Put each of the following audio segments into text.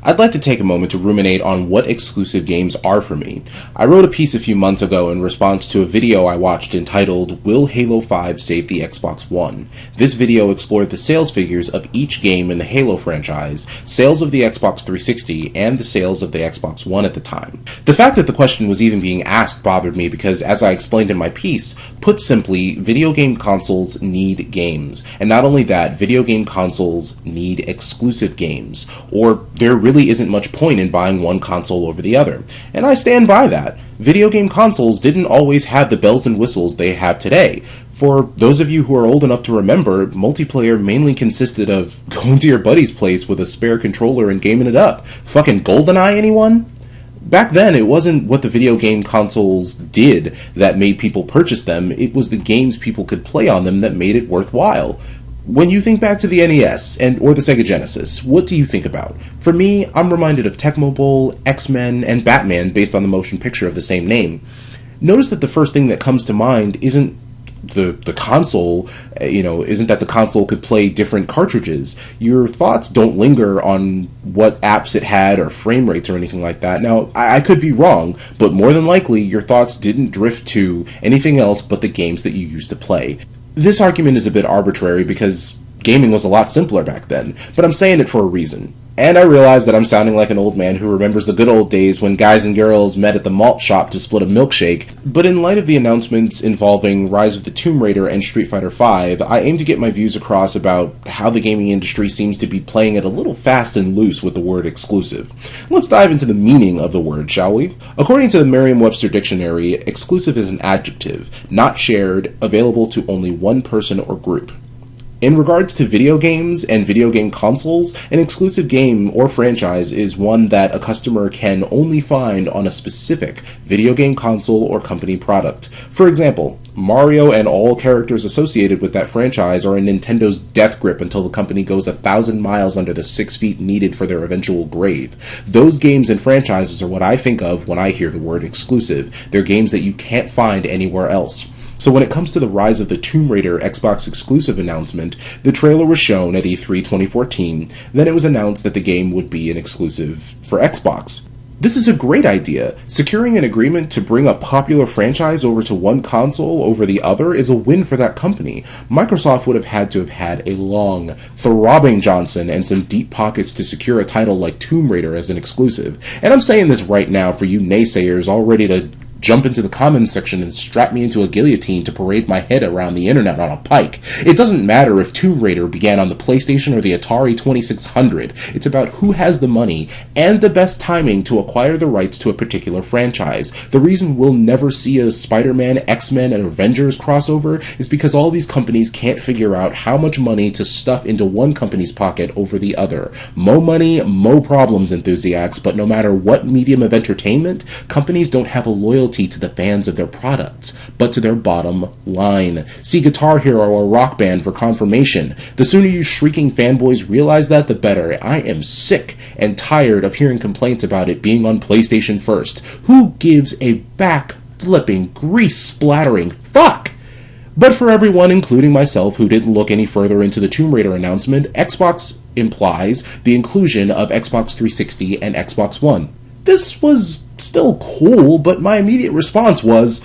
I'd like to take a moment to ruminate on what exclusive games are for me. I wrote a piece a few months ago in response to a video I watched entitled, Will Halo 5 Save the Xbox One? This video explored the sales figures of each game in the Halo franchise, sales of the Xbox 360, and the sales of the Xbox One at the time. The fact that the question was even being asked bothered me because, as I explained in my piece, put simply, video game consoles need games. And not only that, video game consoles need exclusive games, or there really isn't much point in buying one console over the other. And I stand by that. Video game consoles didn't always have the bells and whistles they have today. For those of you who are old enough to remember, multiplayer mainly consisted of going to your buddy's place with a spare controller and gaming it up. Fucking GoldenEye, anyone? Back then, it wasn't what the video game consoles did that made people purchase them, it was the games people could play on them that made it worthwhile. When you think back to the NES or the Sega Genesis, what do you think about? For me, I'm reminded of Tecmo Bowl, X-Men, and Batman based on the motion picture of the same name. Notice that the first thing that comes to mind isn't the console, isn't that the console could play different cartridges. Your thoughts don't linger on what apps it had or frame rates or anything like that. Now, I could be wrong, but more than likely, your thoughts didn't drift to anything else but the games that you used to play. This argument is a bit arbitrary because gaming was a lot simpler back then, but I'm saying it for a reason. And I realize that I'm sounding like an old man who remembers the good old days when guys and girls met at the malt shop to split a milkshake, but in light of the announcements involving Rise of the Tomb Raider and Street Fighter V, I aim to get my views across about how the gaming industry seems to be playing it a little fast and loose with the word exclusive. Let's dive into the meaning of the word, shall we? According to the Merriam-Webster Dictionary, exclusive is an adjective, not shared, available to only one person or group. In regards to video games and video game consoles, an exclusive game or franchise is one that a customer can only find on a specific video game console or company product. For example, Mario and all characters associated with that franchise are in Nintendo's death grip until the company goes 1,000 miles under the 6 feet needed for their eventual grave. Those games and franchises are what I think of when I hear the word exclusive. They're games that you can't find anywhere else. So when it comes to the Rise of the Tomb Raider Xbox exclusive announcement, the trailer was shown at E3 2014, then it was announced that the game would be an exclusive for Xbox. This is a great idea. Securing an agreement to bring a popular franchise over to one console over the other is a win for that company. Microsoft would have had a long, throbbing Johnson and some deep pockets to secure a title like Tomb Raider as an exclusive. And I'm saying this right now for you naysayers all ready to jump into the comments section and strap me into a guillotine to parade my head around the internet on a pike. It doesn't matter if Tomb Raider began on the PlayStation or the Atari 2600. It's about who has the money and the best timing to acquire the rights to a particular franchise. The reason we'll never see a Spider-Man, X-Men, and Avengers crossover is because all these companies can't figure out how much money to stuff into one company's pocket over the other. Mo money, mo problems, enthusiasts, but no matter what medium of entertainment, companies don't have a loyalty to the fans of their products, but to their bottom line. See Guitar Hero or Rock Band for confirmation. The sooner you shrieking fanboys realize that, the better. I am sick and tired of hearing complaints about it being on PlayStation first. Who gives a back-flipping, grease-splattering fuck? But for everyone, including myself, who didn't look any further into the Tomb Raider announcement, Xbox implies the inclusion of Xbox 360 and Xbox One. This was still cool, but my immediate response was,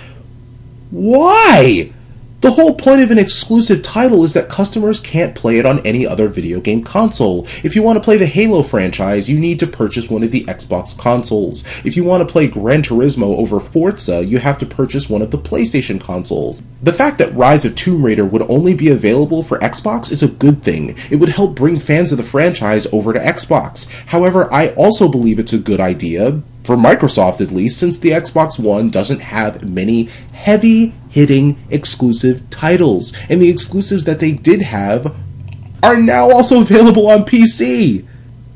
why? The whole point of an exclusive title is that customers can't play it on any other video game console. If you want to play the Halo franchise, you need to purchase one of the Xbox consoles. If you want to play Gran Turismo over Forza, you have to purchase one of the PlayStation consoles. The fact that Rise of Tomb Raider would only be available for Xbox is a good thing. It would help bring fans of the franchise over to Xbox. However, I also believe it's a good idea, for Microsoft at least, since the Xbox One doesn't have many heavy-hitting exclusive titles, and the exclusives that they did have are now also available on PC.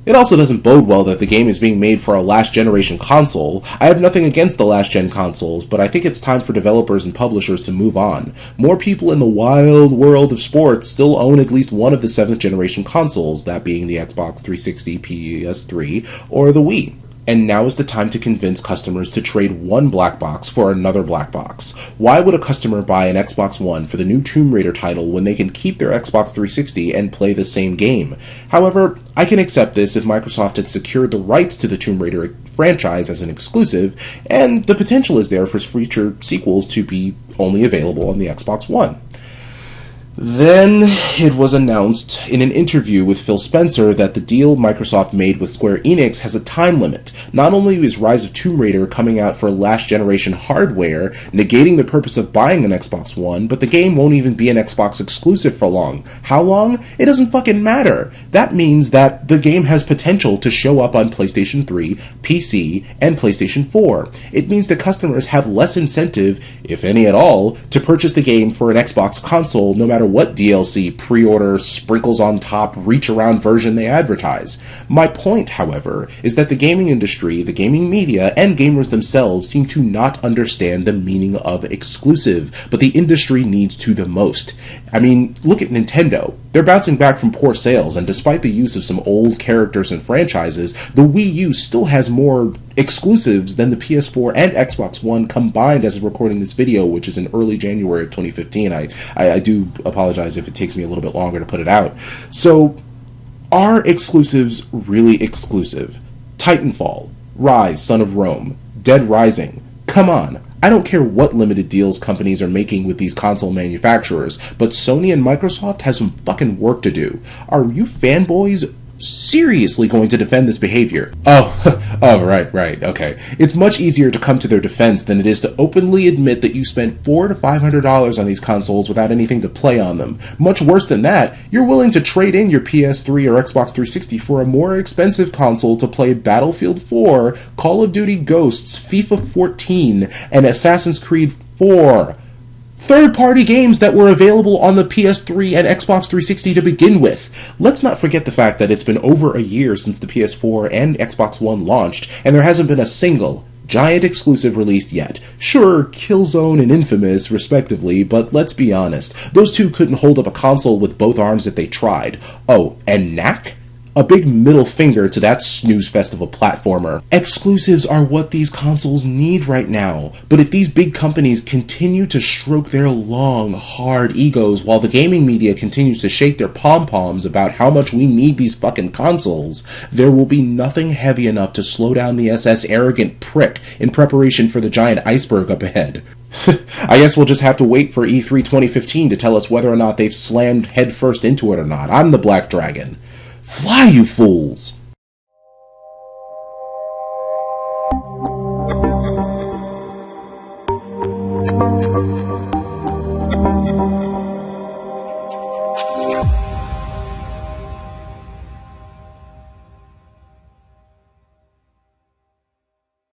It also doesn't bode well that the game is being made for a last-generation console. I have nothing against the last-gen consoles, but I think it's time for developers and publishers to move on. More people in the wild world of sports still own at least one of the 7th-generation consoles, that being the Xbox 360, PS3, or the Wii. And now is the time to convince customers to trade one black box for another black box. Why would a customer buy an Xbox One for the new Tomb Raider title when they can keep their Xbox 360 and play the same game? However, I can accept this if Microsoft had secured the rights to the Tomb Raider franchise as an exclusive, and the potential is there for future sequels to be only available on the Xbox One. Then it was announced in an interview with Phil Spencer that the deal Microsoft made with Square Enix has a time limit. Not only is Rise of Tomb Raider coming out for last generation hardware, negating the purpose of buying an Xbox One, but the game won't even be an Xbox exclusive for long. How long? It doesn't fucking matter. That means that the game has potential to show up on PlayStation 3, PC, and PlayStation 4. It means that customers have less incentive, if any at all, to purchase the game for an Xbox console no matter what DLC, pre-order, sprinkles on top, reach-around version they advertise. My point, however, is that the gaming industry, the gaming media, and gamers themselves seem to not understand the meaning of exclusive, but the industry needs to the most. I mean, look at Nintendo. They're bouncing back from poor sales, and despite the use of some old characters and franchises, the Wii U still has more exclusives than the PS4 and Xbox One combined as of recording this video, which is in early January of 2015. I do apologize if it takes me a little bit longer to put it out. So, are exclusives really exclusive? Titanfall, Rise, Son of Rome, Dead Rising. Come on. I don't care what limited deals companies are making with these console manufacturers, but Sony and Microsoft have some fucking work to do. Are you fanboys seriously going to defend this behavior? Oh, right, okay. It's much easier to come to their defense than it is to openly admit that you spent $400 to $500 on these consoles without anything to play on them. Much worse than that, you're willing to trade in your PS3 or Xbox 360 for a more expensive console to play Battlefield 4, Call of Duty Ghosts, FIFA 14, and Assassin's Creed 4. Third-party games that were available on the PS3 and Xbox 360 to begin with. Let's not forget the fact that it's been over a year since the PS4 and Xbox One launched, and there hasn't been a single giant exclusive released yet. Sure, Killzone and Infamous, respectively, but let's be honest, those two couldn't hold up a console with both arms if they tried. Oh, and Knack? A big middle finger to that snooze fest of a platformer. Exclusives are what these consoles need right now, but if these big companies continue to stroke their long, hard egos while the gaming media continues to shake their pom-poms about how much we need these fucking consoles, there will be nothing heavy enough to slow down the SS arrogant prick in preparation for the giant iceberg up ahead. I guess we'll just have to wait for E3 2015 to tell us whether or not they've slammed headfirst into it or not. I'm the Black Dragon. Fly, you fools!